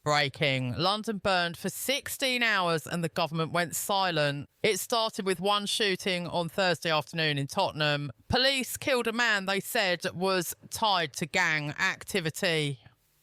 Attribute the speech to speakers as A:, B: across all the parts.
A: Breaking. London burned for 16 hours and the government went silent. It started with one shooting on Thursday afternoon in Tottenham. Police killed a man they said was tied to gang activity.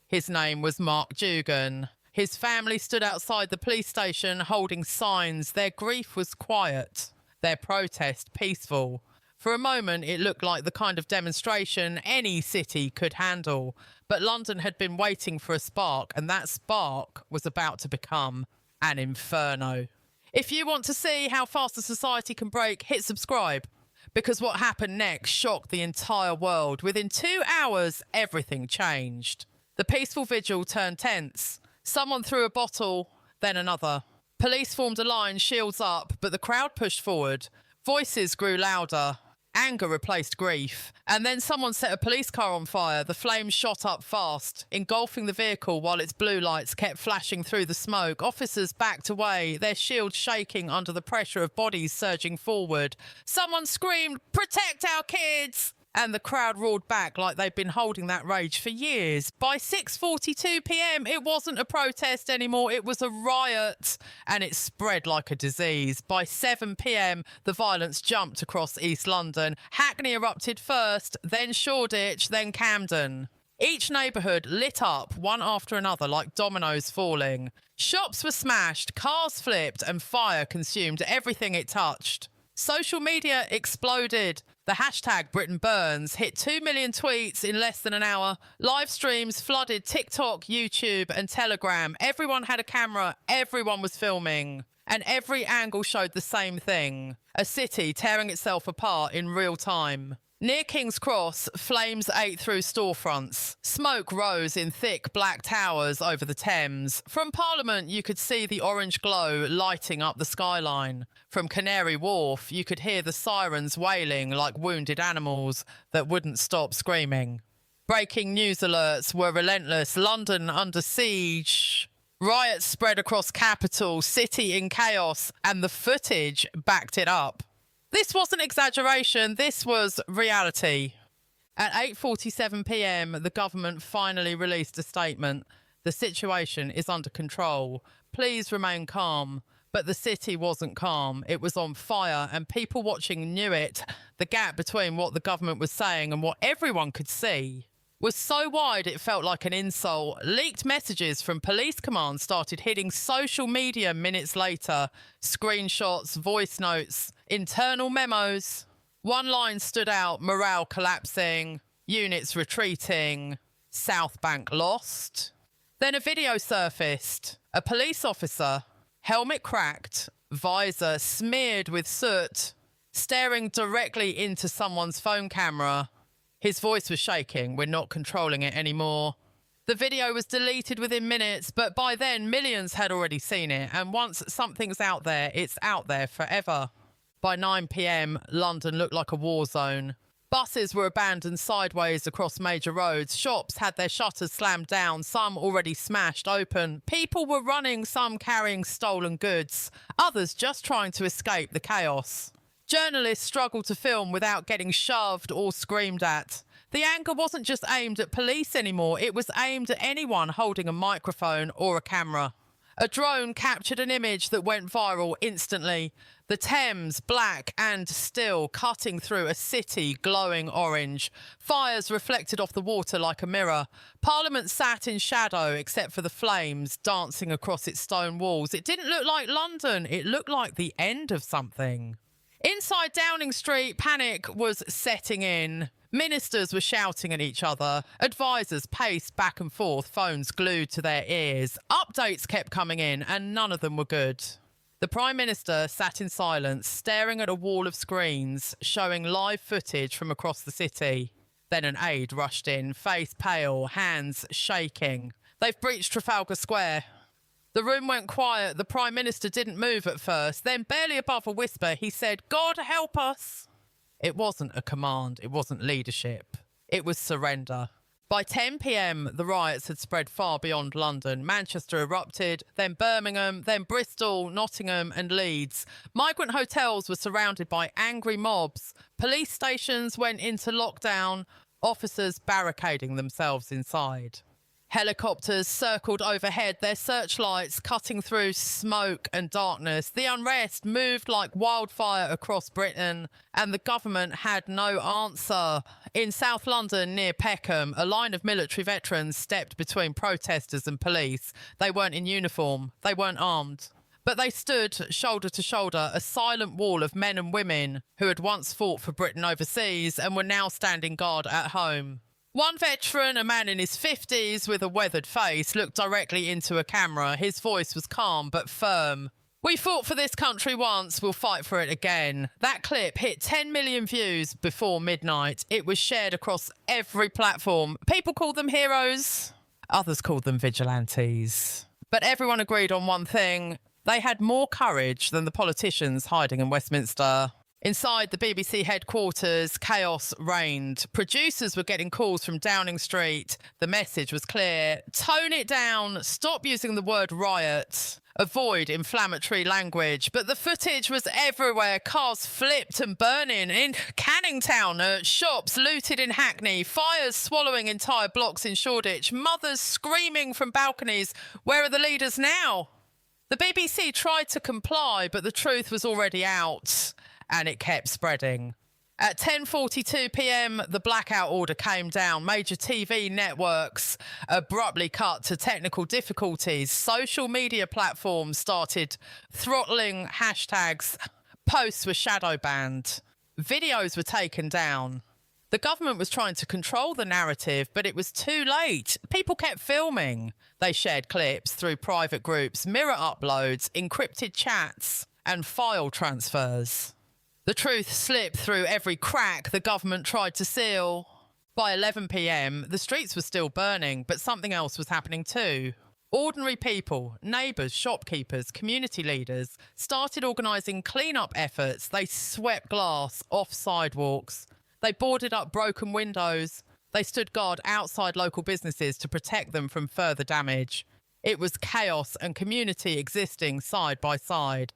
A: His name was Mark Dugan. His family stood outside the police station holding signs. Their grief was quiet, their protest peaceful. For a moment, it looked like the kind of demonstration any city could handle. But London had been waiting for a spark, and that spark was about to become an inferno. If you want to see how fast a society can break, hit subscribe. Because what happened next shocked the entire world. Within 2 hours, everything changed. The peaceful vigil turned tense. Someone threw a bottle, then another. Police formed a line, shields up, but the crowd pushed forward. Voices grew louder. Anger replaced grief. And then someone set a police car on fire. The flames shot up fast, engulfing the vehicle while its blue lights kept flashing through the smoke. Officers backed away, their shields shaking under the pressure of bodies surging forward. Someone screamed, "Protect our kids!" And the crowd roared back like they'd been holding that rage for years. By 6:42 p.m, it wasn't a protest anymore, it was a riot. And it spread like a disease. By 7 p.m, the violence jumped across East London. Hackney erupted first, then Shoreditch, then Camden. Each neighbourhood lit up, one after another, like dominoes falling. Shops were smashed, cars flipped, and fire consumed everything it touched. Social media exploded. The hashtag Britain Burns hit 2 million tweets in less than an hour. Live streams flooded TikTok, YouTube and Telegram. Everyone had a camera, everyone was filming. And every angle showed the same thing. A city tearing itself apart in real time. Near King's Cross, flames ate through storefronts. Smoke rose in thick black towers over the Thames. From Parliament, you could see the orange glow lighting up the skyline. From Canary Wharf, you could hear the sirens wailing like wounded animals that wouldn't stop screaming. Breaking news alerts were relentless. London under siege. Riots spread across capital, city in chaos, and the footage backed it up. This wasn't exaggeration, this was reality. At 8:47 p.m, the government finally released a statement. The situation is under control. Please remain calm. But the city wasn't calm. It was on fire, and people watching knew it. The gap between what the government was saying and what everyone could see was so wide it felt like an insult. Leaked messages from police commands started hitting social media minutes later. Screenshots, voice notes, internal memos. One line stood out: morale collapsing, units retreating, South Bank lost. Then a video surfaced. A police officer, helmet cracked, visor smeared with soot, staring directly into someone's phone camera. His voice was shaking. "We're not controlling it anymore." The video was deleted within minutes, but by then millions had already seen it. And once something's out there, it's out there forever. By 9 p.m, London looked like a war zone. Buses were abandoned sideways across major roads. Shops had their shutters slammed down, some already smashed open. People were running, some carrying stolen goods, others just trying to escape the chaos. Journalists struggled to film without getting shoved or screamed at. The anger wasn't just aimed at police anymore, it was aimed at anyone holding a microphone or a camera. A drone captured an image that went viral instantly. The Thames, black and still, cutting through a city glowing orange. Fires reflected off the water like a mirror. Parliament sat in shadow except for the flames dancing across its stone walls. It didn't look like London, it looked like the end of something. Inside Downing Street, panic was setting in. Ministers were shouting at each other. Advisors paced back and forth, phones glued to their ears. Updates kept coming in, and none of them were good. The Prime Minister sat in silence, staring at a wall of screens, showing live footage from across the city. Then an aide rushed in, face pale, hands shaking. "They've breached Trafalgar Square." The room went quiet. The Prime Minister didn't move at first. Then, barely above a whisper, he said, "God help us." It wasn't a command. It wasn't leadership. It was surrender. By 10 p.m, the riots had spread far beyond London. Manchester erupted, then Birmingham, then Bristol, Nottingham and Leeds. Migrant hotels were surrounded by angry mobs. Police stations went into lockdown, officers barricading themselves inside. Helicopters circled overhead, their searchlights cutting through smoke and darkness. The unrest moved like wildfire across Britain, and the government had no answer. In South London, near Peckham, a line of military veterans stepped between protesters and police. They weren't in uniform, they weren't armed. But they stood shoulder to shoulder, a silent wall of men and women who had once fought for Britain overseas and were now standing guard at home. One veteran, a man in his 50s with a weathered face, looked directly into a camera. His voice was calm but firm. "We fought for this country once, we'll fight for it again." That clip hit 10 million views before midnight. It was shared across every platform. People called them heroes, others called them vigilantes. But everyone agreed on one thing: they had more courage than the politicians hiding in Westminster. Inside the BBC headquarters, chaos reigned. Producers were getting calls from Downing Street. The message was clear: tone it down, stop using the word riot, avoid inflammatory language. But the footage was everywhere. Cars flipped and burning in Canning Town, shops looted in Hackney, fires swallowing entire blocks in Shoreditch, mothers screaming from balconies, "Where are the leaders now?" The BBC tried to comply, but the truth was already out. And it kept spreading. At 10:42 p.m, the blackout order came down. Major TV networks abruptly cut to technical difficulties. Social media platforms started throttling hashtags. Posts were shadow banned. Videos were taken down. The government was trying to control the narrative, but it was too late. People kept filming. They shared clips through private groups, mirror uploads, encrypted chats, and file transfers. The truth slipped through every crack the government tried to seal. By 11 p.m, the streets were still burning, but something else was happening too. Ordinary people, neighbours, shopkeepers, community leaders started organising clean-up efforts. They swept glass off sidewalks. They boarded up broken windows. They stood guard outside local businesses to protect them from further damage. It was chaos and community existing side by side.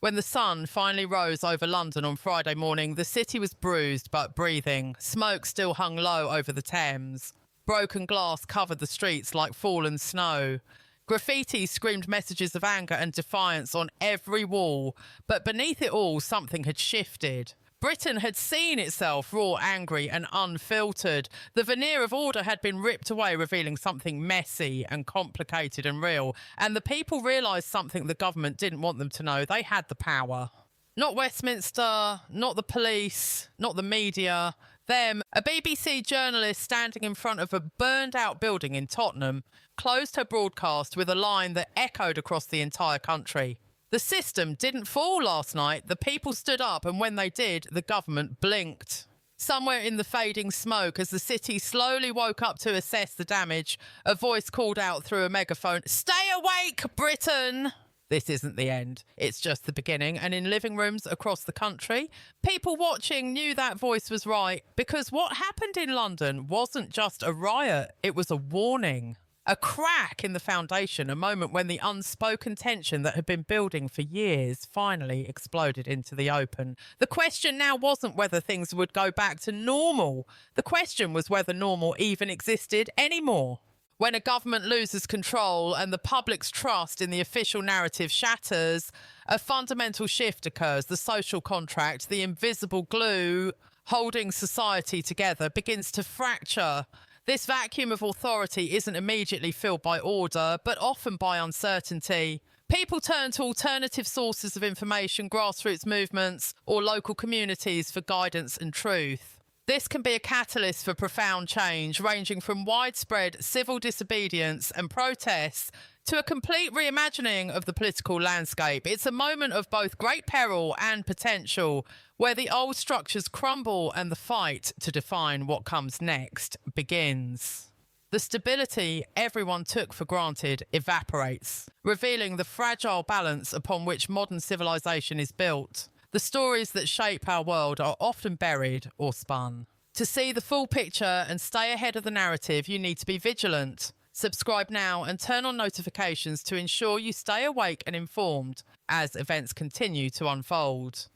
A: When the sun finally rose over London on Friday morning, the city was bruised but breathing. Smoke still hung low over the Thames. Broken glass covered the streets like fallen snow. Graffiti screamed messages of anger and defiance on every wall. But beneath it all, something had shifted. Britain had seen itself raw, angry and unfiltered. The veneer of order had been ripped away, revealing something messy and complicated and real. And the people realised something the government didn't want them to know. They had the power. Not Westminster, not the police, not the media. Them. A BBC journalist standing in front of a burned-out building in Tottenham closed her broadcast with a line that echoed across the entire country. The system didn't fall last night. The people stood up, and when they did, the government blinked. Somewhere in the fading smoke, as the city slowly woke up to assess the damage, a voice called out through a megaphone, "Stay awake, Britain!" This isn't the end. It's just the beginning. And in living rooms across the country, people watching knew that voice was right, because what happened in London wasn't just a riot. It was a warning. A crack in the foundation, a moment when the unspoken tension that had been building for years finally exploded into the open. The question now wasn't whether things would go back to normal. The question was whether normal even existed anymore. When a government loses control and the public's trust in the official narrative shatters, a fundamental shift occurs. The social contract, the invisible glue holding society together, begins to fracture. This vacuum of authority isn't immediately filled by order, but often by uncertainty. People turn to alternative sources of information, grassroots movements, or local communities for guidance and truth. This can be a catalyst for profound change, ranging from widespread civil disobedience and protests to a complete reimagining of the political landscape. It's a moment of both great peril and potential, where the old structures crumble and the fight to define what comes next begins. The stability everyone took for granted evaporates, revealing the fragile balance upon which modern civilization is built. The stories that shape our world are often buried or spun. To see the full picture and stay ahead of the narrative, you need to be vigilant. Subscribe now and turn on notifications to ensure you stay awake and informed as events continue to unfold.